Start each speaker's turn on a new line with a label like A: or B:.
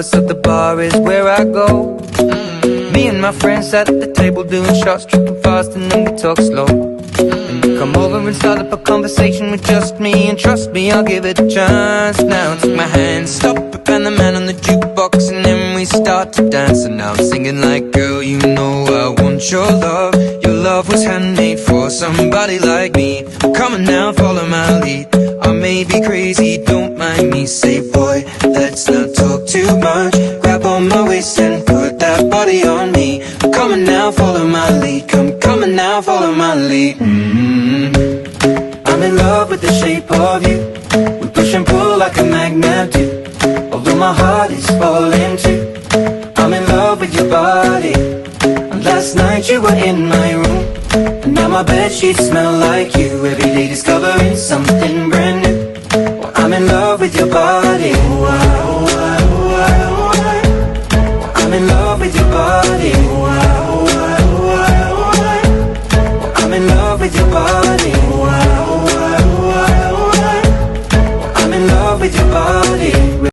A: barber, so the bar is where I go. Me and my friends at the table doing shots, tripping fast, and then we talk slow. And you come over and start up a conversation with just me, and trust me, I'll give it a chance. Now take my hand, stop it, and the man on the jukebox, and then we start to dance. And now I'm singing like, girl, you know I want your love. Your love was handmade for somebody like me. Come on now, follow my lead. I may be crazy, don't mind me. Say, boy, let's not talk too much. Grab on my waist and put that body on me. Come on now, follow my lead. Come on now, follow my lead. I'm in love with the shape of you. We push and pull like a magnet do. Although my heart is falling too. I'm in love with your body. And last night you were in my room, and now my bedsheets smell like you. Every day discovering something brand new. Well, I'm in love with your body. I'm in love with your body. I'm in love with your body.